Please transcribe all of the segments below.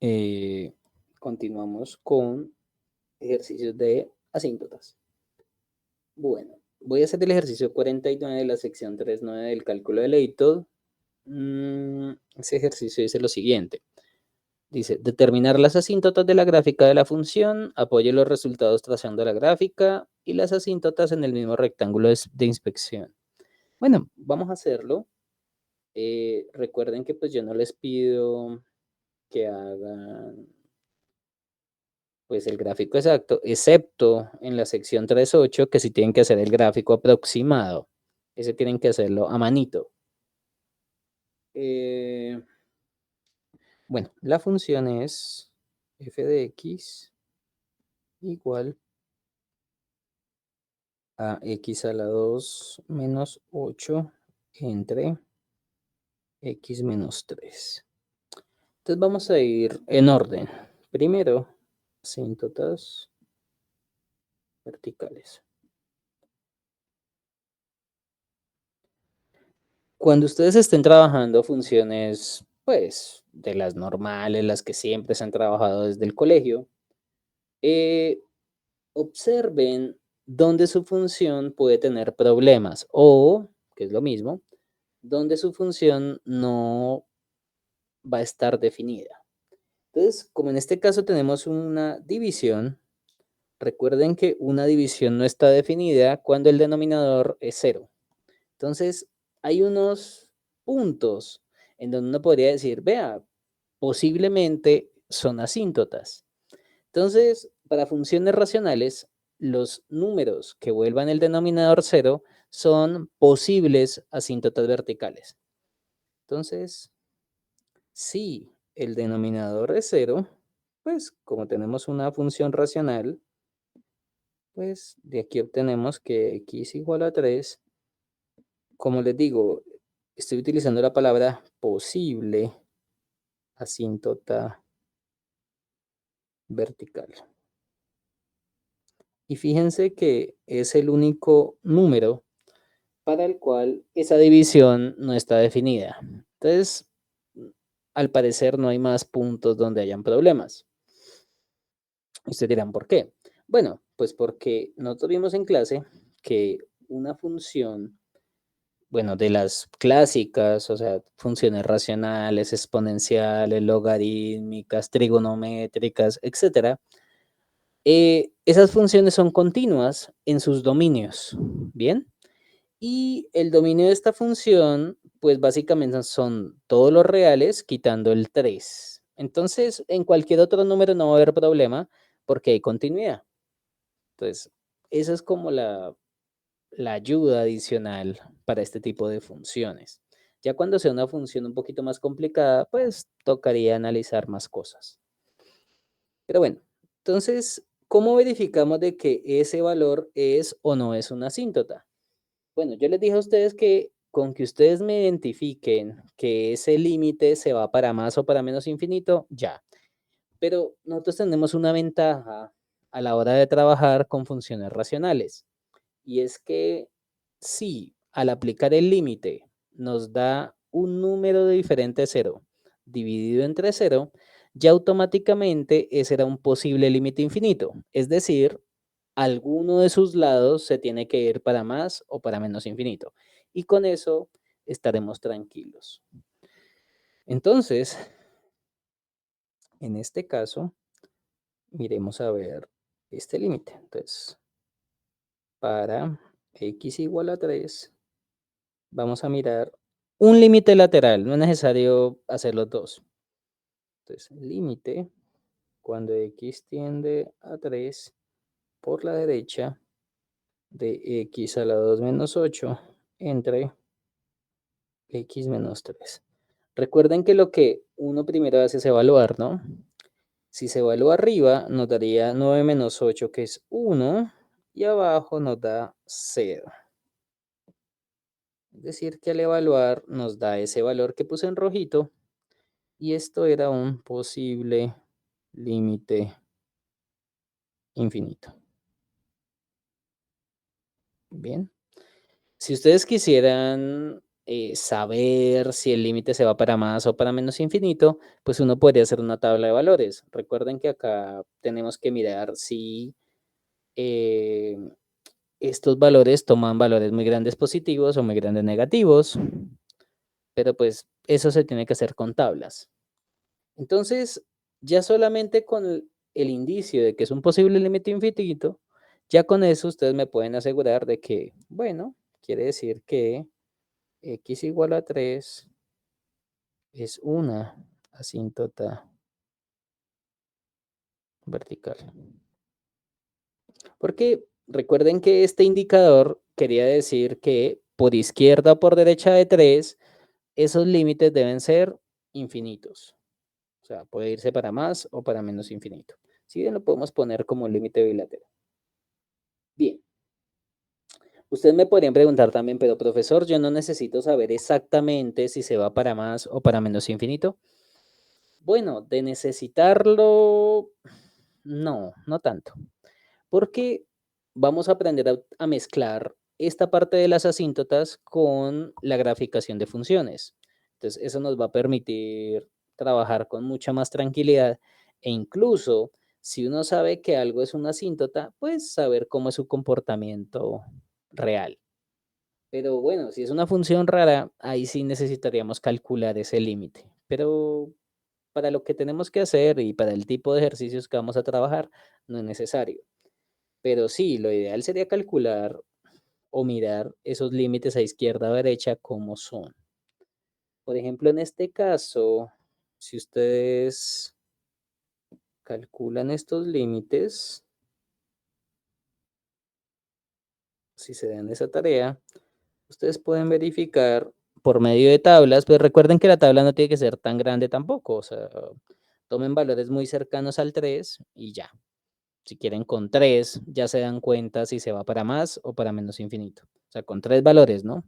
Eh, continuamos con ejercicios de asíntotas. Bueno, voy a hacer el ejercicio 49 de la sección 3.9 del cálculo de Leibniz. Ese ejercicio dice lo siguiente. Dice, determinar las asíntotas de la gráfica de la función, apoye los resultados trazando la gráfica y las asíntotas en el mismo rectángulo de inspección. Bueno, vamos a hacerlo. Recuerden que pues yo no les pido que hagan pues el gráfico exacto, excepto en la sección 3.8 que sí tienen que hacer el gráfico aproximado. Ese tienen que hacerlo a manito. Bueno, la función es f de x igual a x a la 2 menos 8 entre x menos 3. Entonces vamos a ir en orden. Primero, asíntotas verticales. Cuando ustedes estén trabajando funciones, pues, de las normales, las que siempre se han trabajado desde el colegio, eh, observen dónde su función puede tener problemas o, que es lo mismo, dónde su función no va a estar definida. Entonces, como en este caso tenemos una división, recuerden que una división no está definida cuando el denominador es cero. Entonces, hay unos puntos en donde uno podría decir, vea, posiblemente son asíntotas. Entonces, para funciones racionales, los números que vuelvan el denominador cero son posibles asíntotas verticales. Entonces, si el denominador es cero, pues como tenemos una función racional, pues de aquí obtenemos que x igual a 3. Como les digo, estoy utilizando la palabra posible asíntota vertical. Y fíjense que es el único número para el cual esa división no está definida. Entonces, al parecer no hay más puntos donde hayan problemas. Ustedes dirán, ¿por qué? Bueno, pues porque nosotros vimos en clase que una función, bueno, de las clásicas, o sea, funciones racionales, exponenciales, logarítmicas, trigonométricas, etcétera, esas funciones son continuas en sus dominios, ¿bien? Y el dominio de esta función, pues básicamente son todos los reales quitando el 3. Entonces, en cualquier otro número no va a haber problema porque hay continuidad. Entonces, esa es como la ayuda adicional para este tipo de funciones. Ya cuando sea una función un poquito más complicada, pues tocaría analizar más cosas. Pero bueno, entonces, ¿cómo verificamos de que ese valor es o no es una asíntota? Bueno, yo les dije a ustedes que con que ustedes me identifiquen que ese límite se va para más o para menos infinito, ya. Pero nosotros tenemos una ventaja a la hora de trabajar con funciones racionales. Y es que si al aplicar el límite nos da un número de diferente cero dividido entre cero, ya automáticamente ese era un posible límite infinito. Es decir, alguno de sus lados se tiene que ir para más o para menos infinito. Y con eso estaremos tranquilos. Entonces, en este caso, miremos a ver este límite. Entonces, para x igual a 3, vamos a mirar un límite lateral. No es necesario hacer los dos. Entonces, límite cuando x tiende a 3 por la derecha de x a la 2 menos 8 entre x menos 3. Recuerden que lo que uno primero hace es evaluar, ¿no? Si se evalúa arriba, nos daría 9 menos 8, que es 1, y abajo nos da 0. Es decir, que al evaluar nos da ese valor que puse en rojito, y esto era un posible límite infinito. Bien. Si ustedes quisieran saber si el límite se va para más o para menos infinito, pues uno podría hacer una tabla de valores. Recuerden que acá tenemos que mirar si eh, estos valores toman valores muy grandes positivos o muy grandes negativos, pero pues eso se tiene que hacer con tablas. Entonces, ya solamente con el indicio de que es un posible límite infinito, ya con eso ustedes me pueden asegurar de que, bueno, quiere decir que x igual a 3 es una asíntota vertical. Porque recuerden que este indicador quería decir que por izquierda o por derecha de 3 esos límites deben ser infinitos. O sea, puede irse para más o para menos infinito. Si bien lo podemos poner como límite bilateral. Bien. Ustedes me podrían preguntar también, pero profesor, yo no necesito saber exactamente si se va para más o para menos infinito. Bueno, de necesitarlo, no, no tanto. Porque vamos a aprender a mezclar esta parte de las asíntotas con la graficación de funciones. Entonces, eso nos va a permitir trabajar con mucha más tranquilidad e incluso si uno sabe que algo es una asíntota, pues saber cómo es su comportamiento real. Pero bueno, si es una función rara, ahí sí necesitaríamos calcular ese límite. Pero para lo que tenemos que hacer y para el tipo de ejercicios que vamos a trabajar, no es necesario. Pero sí, lo ideal sería calcular o mirar esos límites a izquierda o derecha cómo son. Por ejemplo, en este caso, si ustedes calculan estos límites, si se dan esa tarea, ustedes pueden verificar por medio de tablas, pero recuerden que la tabla no tiene que ser tan grande tampoco, o sea, tomen valores muy cercanos al 3 y ya. Si quieren con 3, ya se dan cuenta si se va para más o para menos infinito. O sea, con 3 valores, ¿no?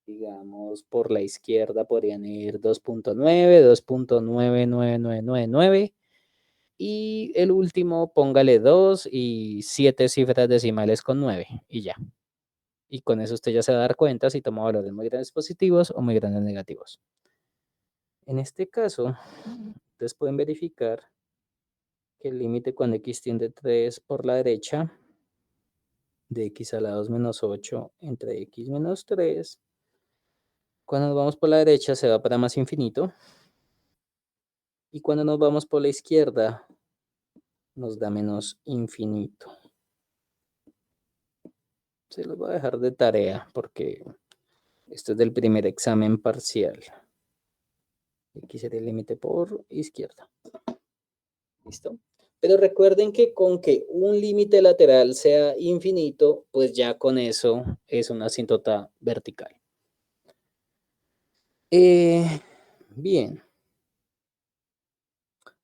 Digamos, por la izquierda podrían ir 2.9, 2.99999 y el último póngale 2 y 7 cifras decimales con 9 y ya. Y con eso usted ya se va a dar cuenta si toma valores muy grandes positivos o muy grandes negativos. En este caso, ustedes pueden verificar que el límite cuando x tiende 3 por la derecha de x a la 2 menos 8 entre x menos 3, cuando nos vamos por la derecha se va para más infinito y cuando nos vamos por la izquierda nos da menos infinito. Se los voy a dejar de tarea porque esto es del primer examen parcial. Aquí sería el límite por izquierda. ¿Listo? Pero recuerden que con que un límite lateral sea infinito, pues ya con eso es una asíntota vertical. Bien,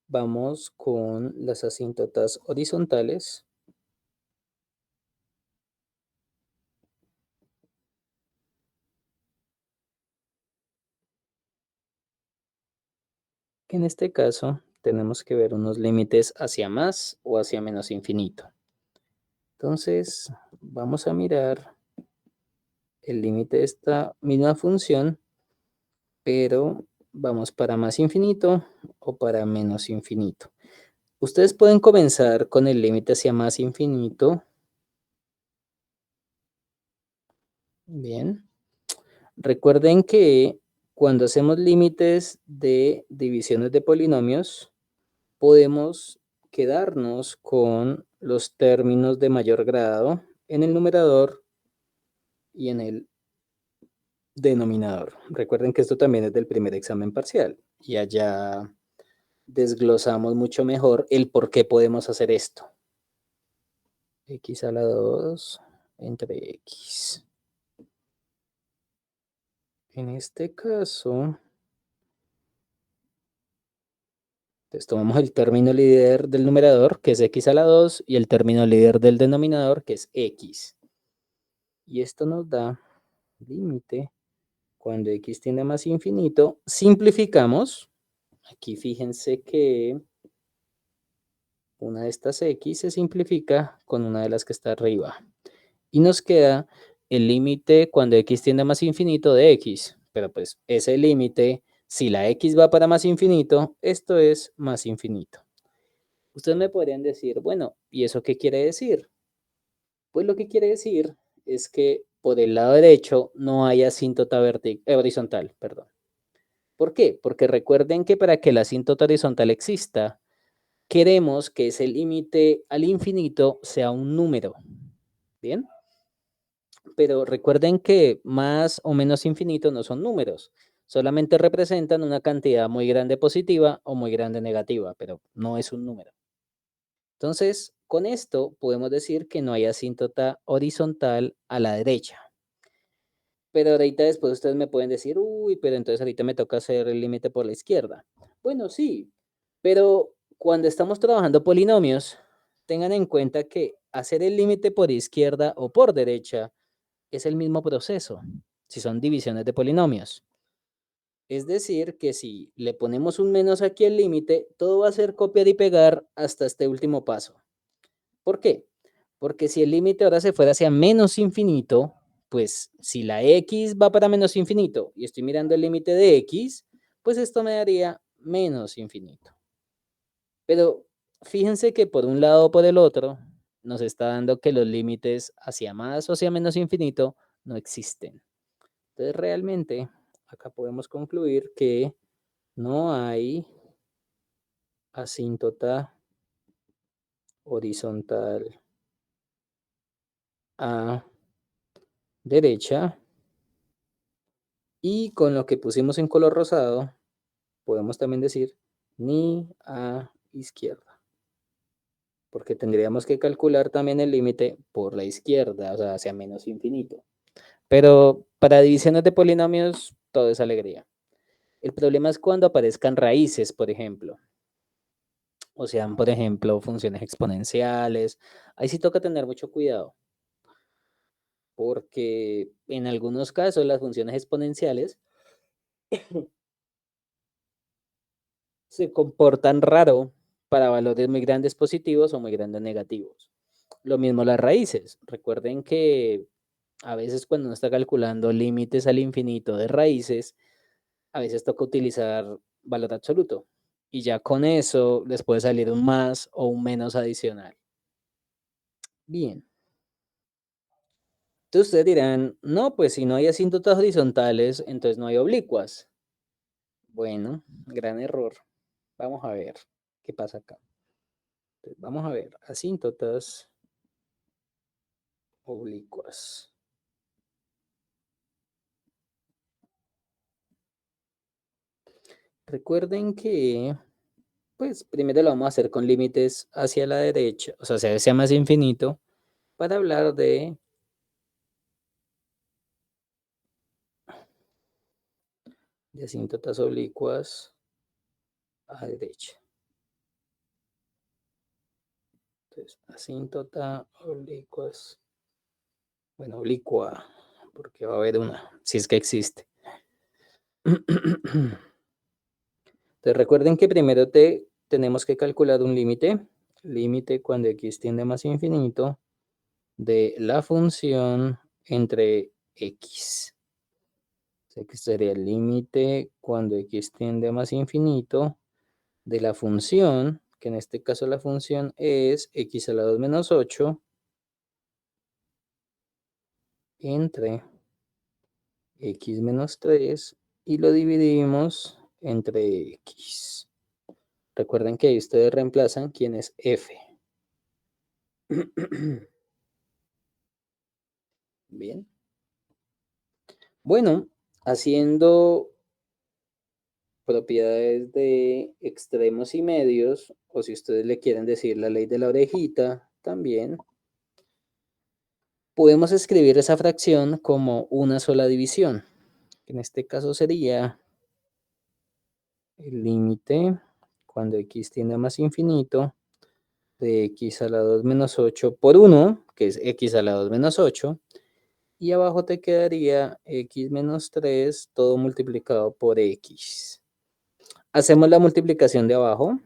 vamos con las asíntotas horizontales. Que en este caso tenemos que ver unos límites hacia más o hacia menos infinito. Entonces, vamos a mirar el límite de esta misma función, pero vamos para más infinito o para menos infinito. Ustedes pueden comenzar con el límite hacia más infinito. Bien. Recuerden que cuando hacemos límites de divisiones de polinomios, podemos quedarnos con los términos de mayor grado en el numerador y en el denominador. Recuerden que esto también es del primer examen parcial y allá desglosamos mucho mejor el por qué podemos hacer esto. X a la 2 entre X. En este caso, entonces tomamos el término líder del numerador, que es X a la 2, y el término líder del denominador, que es X. Y esto nos da límite cuando X tiende a más infinito. Simplificamos. Aquí fíjense que una de estas X se simplifica con una de las que está arriba. Y nos queda el límite cuando X tiende a más infinito de X. pero pues ese límite, si la x va para más infinito, esto es más infinito. Ustedes me podrían decir, bueno, ¿y eso qué quiere decir? Pues lo que quiere decir es que por el lado derecho no hay asíntota horizontal, perdón. ¿Por qué? Porque recuerden que para que la asíntota horizontal exista, queremos que ese límite al infinito sea un número. ¿Bien? Pero recuerden que más o menos infinito no son números, solamente representan una cantidad muy grande positiva o muy grande negativa, pero no es un número. Entonces, con esto podemos decir que no hay asíntota horizontal a la derecha. Pero ahorita después ustedes me pueden decir, uy, pero entonces ahorita me toca hacer el límite por la izquierda. Bueno, sí, pero cuando estamos trabajando polinomios, tengan en cuenta que hacer el límite por izquierda o por derecha es el mismo proceso, si son divisiones de polinomios. Es decir, que si le ponemos un menos aquí al límite, todo va a ser copiar y pegar hasta este último paso. ¿Por qué? Porque si el límite ahora se fuera hacia menos infinito, pues si la x va para menos infinito y estoy mirando el límite de x, pues esto me daría menos infinito. Pero fíjense que por un lado o por el otro nos está dando que los límites hacia más o hacia menos infinito no existen. Entonces realmente acá podemos concluir que no hay asíntota horizontal a derecha. Y con lo que pusimos en color rosado, podemos también decir ni a izquierda, porque tendríamos que calcular también el límite por la izquierda, o sea, hacia menos infinito. Pero para divisiones de polinomios, todo es alegría. El problema es cuando aparezcan raíces, por ejemplo. O sean, por ejemplo, funciones exponenciales. Ahí sí toca tener mucho cuidado, porque en algunos casos las funciones exponenciales se comportan raro para valores muy grandes positivos o muy grandes negativos. Lo mismo las raíces. Recuerden que a veces cuando uno está calculando límites al infinito de raíces, a veces toca utilizar valor absoluto. Y ya con eso les puede salir un más o un menos adicional. Bien. Entonces ustedes dirán, no, pues si no hay asíntotas horizontales, entonces no hay oblicuas. Bueno, gran error. Vamos a ver qué pasa acá. Entonces, vamos a ver, asíntotas oblicuas. Recuerden que, pues, primero lo vamos a hacer con límites hacia la derecha, o sea, hacia más infinito, para hablar de asíntotas oblicuas a derecha. Entonces, asíntota oblicuas, bueno, oblicua, porque va a haber una, si es que existe. Entonces, recuerden que primero tenemos que calcular un límite cuando x tiende a más infinito de la función entre x. O sea que sería el límite cuando x tiende a más infinito de la función, que en este caso la función es x a la 2 menos 8 entre x menos 3 y lo dividimos entre x. Recuerden que ahí ustedes reemplazan quién es f. Bien. Bueno, haciendo propiedades de extremos y medios, o si ustedes le quieren decir la ley de la orejita, también podemos escribir esa fracción como una sola división. En este caso sería el límite cuando x tiende a más infinito de x a la 2 menos 8 por 1, que es x a la 2 menos 8, y abajo te quedaría x menos 3 todo multiplicado por x. Hacemos la multiplicación de abajo.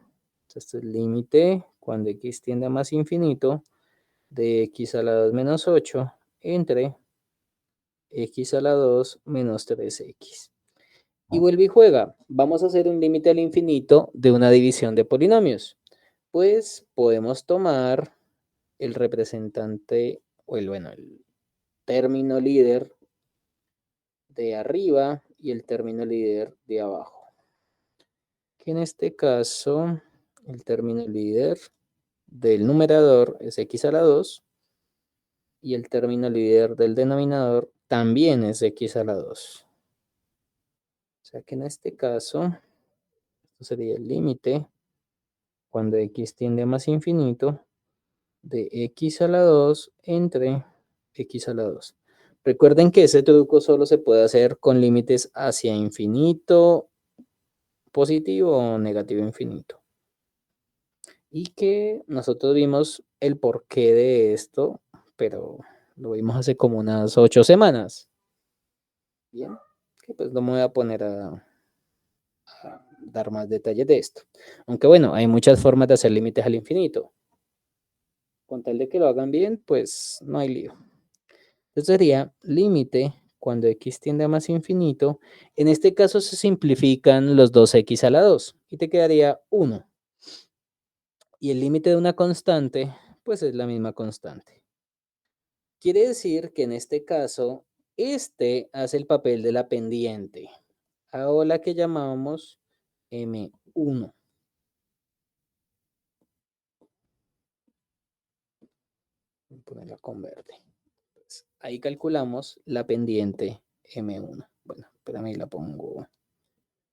Este es el límite cuando x tiende a más infinito de x a la 2 menos 8 entre x a la 2 menos 3x. Y vuelve y juega. Vamos a hacer un límite al infinito de una división de polinomios. Pues podemos tomar el representante, o el término líder de arriba y el término líder de abajo. Que en este caso, el término líder del numerador es x a la 2 y el término líder del denominador también es x a la 2. O sea que en este caso, esto sería el límite cuando x tiende a más infinito de x a la 2 entre x a la 2. Recuerden que ese truco solo se puede hacer con límites hacia infinito positivo o negativo infinito. Y que nosotros vimos el porqué de esto, pero lo vimos hace como unas 8 semanas. Bien, que pues no me voy a poner a dar más detalles de esto. Aunque bueno, hay muchas formas de hacer límites al infinito. Con tal de que lo hagan bien, pues no hay lío. Entonces sería límite cuando x tiende a más infinito. En este caso se simplifican los 2x a la 2 y te quedaría 1. Y el límite de una constante, pues es la misma constante. Quiere decir que en este caso, este hace el papel de la pendiente, o la que llamamos M1. Voy a ponerla con verde. Pues ahí calculamos la pendiente M1. Bueno, espérame, la pongo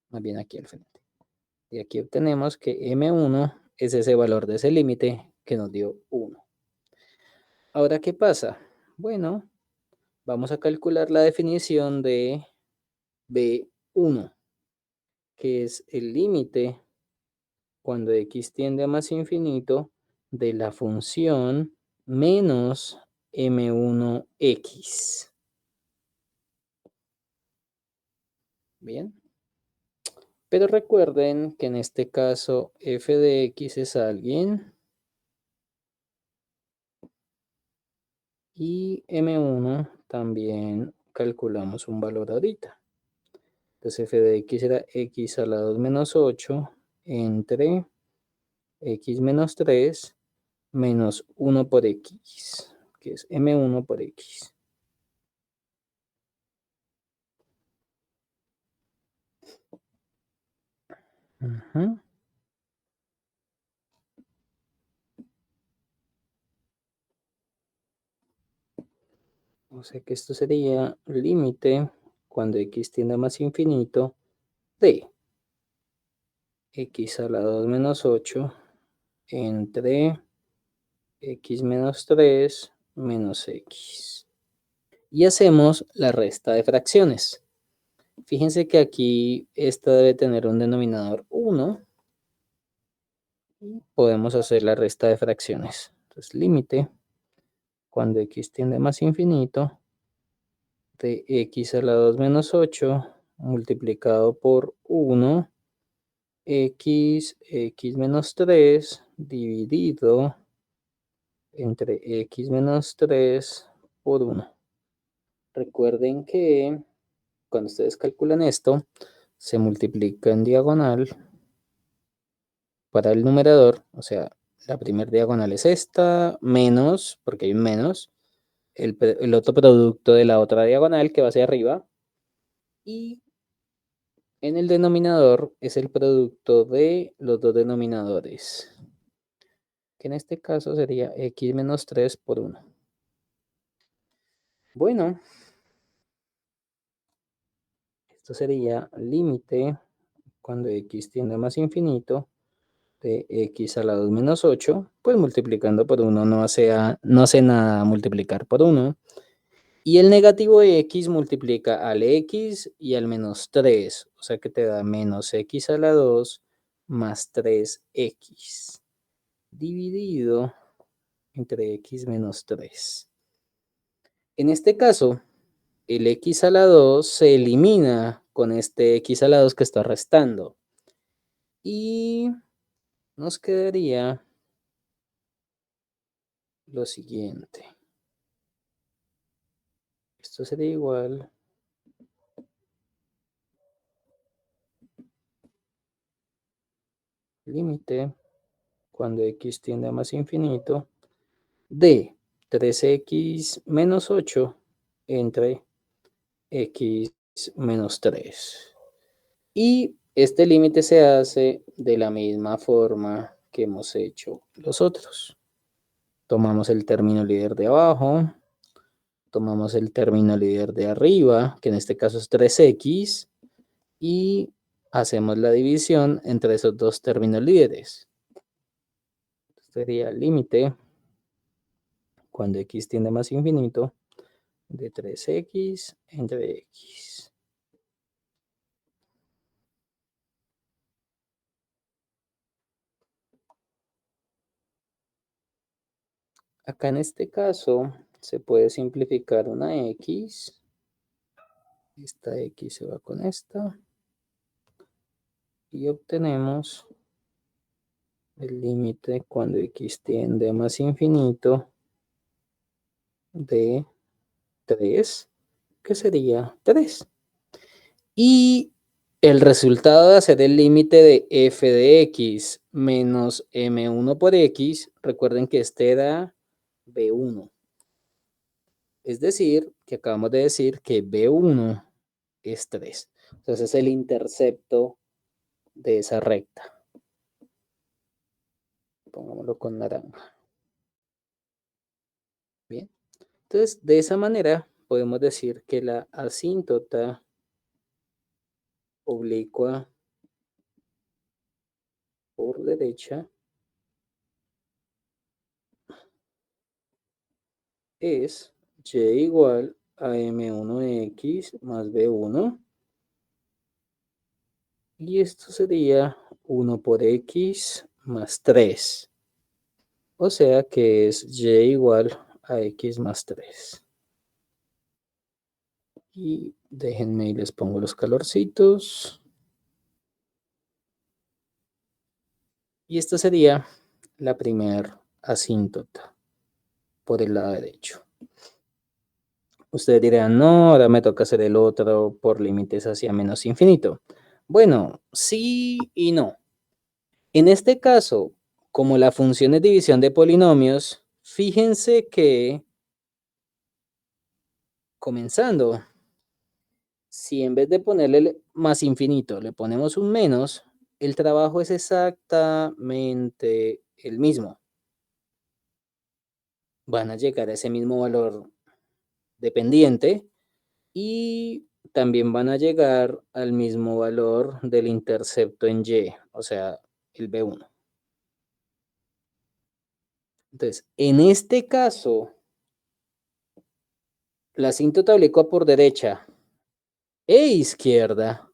más bien aquí al frente. Y aquí obtenemos que M1 es ese valor de ese límite que nos dio 1. Ahora, ¿qué pasa? Bueno, vamos a calcular la definición de B1, que es el límite cuando x tiende a más infinito de la función menos m1x. Bien, pero recuerden que en este caso f de x es alguien y m1 también calculamos un valor ahorita. Entonces f de x era x a la 2 menos 8 entre x menos 3 menos 1 por x, que es m1 por x. Ujú. O sea que esto sería límite cuando x tiende a más infinito de x a la 2 menos 8 entre x menos 3 menos x. Y hacemos la resta de fracciones. Fíjense que aquí esta debe tener un denominador 1. Y podemos hacer la resta de fracciones. Entonces, límite cuando x tiende a más infinito de x a la 2 menos 8 multiplicado por 1 x menos 3 dividido entre x menos 3 por 1. Recuerden que cuando ustedes calculan esto, se multiplica en diagonal para el numerador, o sea, la primera diagonal es esta, menos, porque hay un menos, el otro producto de la otra diagonal que va hacia arriba, y en el denominador es el producto de los dos denominadores, que en este caso sería x menos 3 por 1. Bueno, esto sería límite cuando x tiende a más infinito de x a la 2 menos 8, pues multiplicando por 1 no hace nada multiplicar por 1. Y el negativo de x multiplica al x y al menos 3, o sea que te da menos x a la 2 más 3x dividido entre x menos 3. En este caso, el x a la 2 se elimina con este x a la 2 que está restando. Y nos quedaría lo siguiente. Esto sería igual límite cuando x tiende a más infinito de 3x menos 8 entre x menos 3. Y este límite se hace de la misma forma que hemos hecho los otros. Tomamos el término líder de abajo, tomamos el término líder de arriba, que en este caso es 3x, y hacemos la división entre esos dos términos líderes. Sería el límite cuando x tiende a más infinito de 3x entre x. Acá en este caso se puede simplificar una x. Esta x se va con esta. Y obtenemos el límite cuando x tiende a más infinito de 3, que sería 3. Y el resultado de hacer el límite de f de x menos m1 por x, recuerden que este da b1. Es decir, que acabamos de decir que b1 es 3. Entonces es el intercepto de esa recta. Pongámoslo con naranja. Bien. Entonces, de esa manera podemos decir que la asíntota oblicua por derecha es y igual a m1x más b1. Y esto sería 1 por x más 3. O sea que es y igual a x más 3. Y déjenme y les pongo los calorcitos. Y esta sería la primera asíntota por el lado derecho. Ustedes dirán, no, ahora me toca hacer el otro por límites hacia menos infinito. Bueno, sí y no. En este caso, como la función es división de polinomios, fíjense que, comenzando, si en vez de ponerle más infinito le ponemos un menos, el trabajo es exactamente el mismo. Van a llegar a ese mismo valor dependiente y también van a llegar al mismo valor del intercepto en y, o sea, el b1. Entonces, en este caso, la asíntota oblicua por derecha e izquierda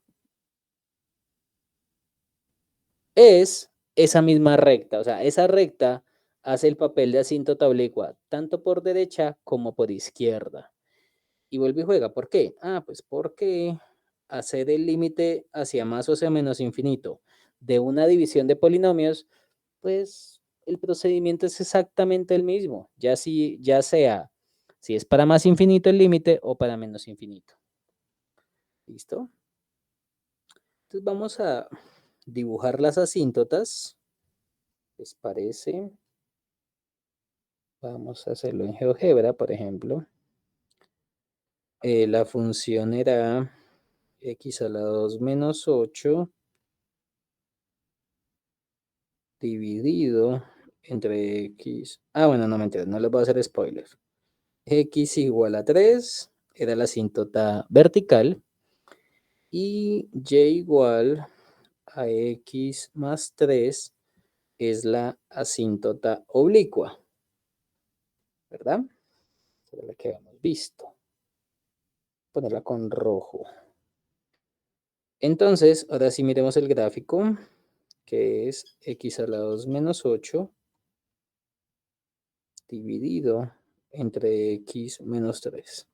es esa misma recta, o sea, esa recta hace el papel de asíntota oblicua tanto por derecha como por izquierda. Y vuelve y juega. ¿Por qué? Pues porque hacer el límite hacia más o hacia menos infinito de una división de polinomios, pues el procedimiento es exactamente el mismo, ya sea si es para más infinito el límite o para menos infinito. ¿Listo? Entonces vamos a dibujar las asíntotas. ¿Les parece? Vamos a hacerlo en GeoGebra, por ejemplo. La función era x a la 2 menos 8 dividido entre x. Bueno, no mentira, no les voy a hacer spoiler. X igual a 3 era la asíntota vertical y igual a x más 3 es la asíntota oblicua, ¿verdad? Esa es la que habíamos visto. Ponerla con rojo. Entonces, ahora sí miremos el gráfico, que es x a la 2 menos 8 dividido entre x menos 3.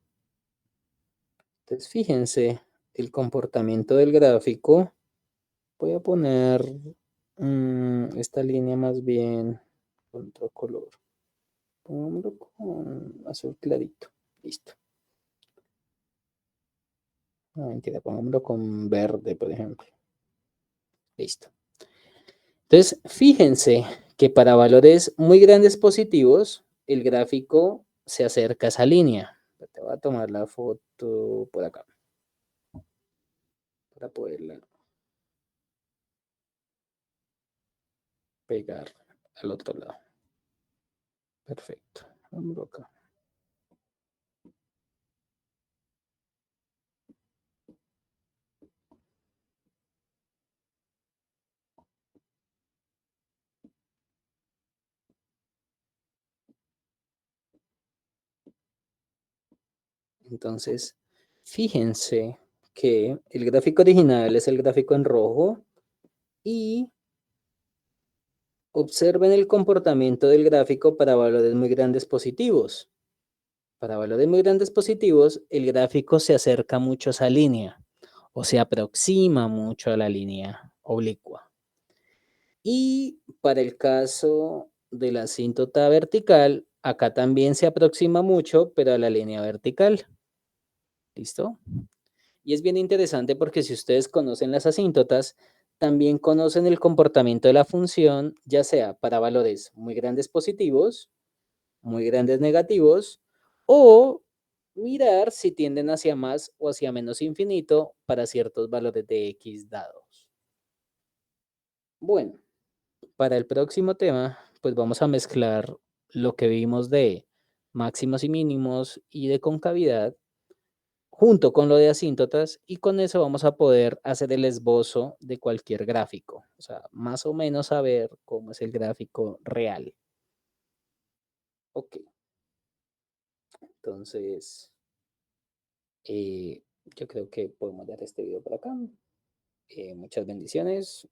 Entonces, fíjense el comportamiento del gráfico. Voy a poner esta línea más bien con otro color. Pongámoslo con azul clarito. Listo. No, mentira, pongámoslo con verde, por ejemplo. Listo. Entonces, fíjense que para valores muy grandes positivos, el gráfico se acerca a esa línea. Te voy a tomar la foto por acá para poderla pegar al otro lado. Perfecto. Vamos acá. Entonces, fíjense que el gráfico original es el gráfico en rojo y observen el comportamiento del gráfico para valores muy grandes positivos. Para valores muy grandes positivos, el gráfico se acerca mucho a esa línea o se aproxima mucho a la línea oblicua. Y para el caso de la asíntota vertical, acá también se aproxima mucho, pero a la línea vertical. ¿Listo? Y es bien interesante porque si ustedes conocen las asíntotas, también conocen el comportamiento de la función, ya sea para valores muy grandes positivos, muy grandes negativos, o mirar si tienden hacia más o hacia menos infinito para ciertos valores de x dados. Bueno, para el próximo tema, pues vamos a mezclar lo que vimos de máximos y mínimos y de concavidad junto con lo de asíntotas y con eso vamos a poder hacer el esbozo de cualquier gráfico, o sea, más o menos saber cómo es el gráfico real. Ok, entonces yo creo que podemos dar este video por acá. Muchas bendiciones.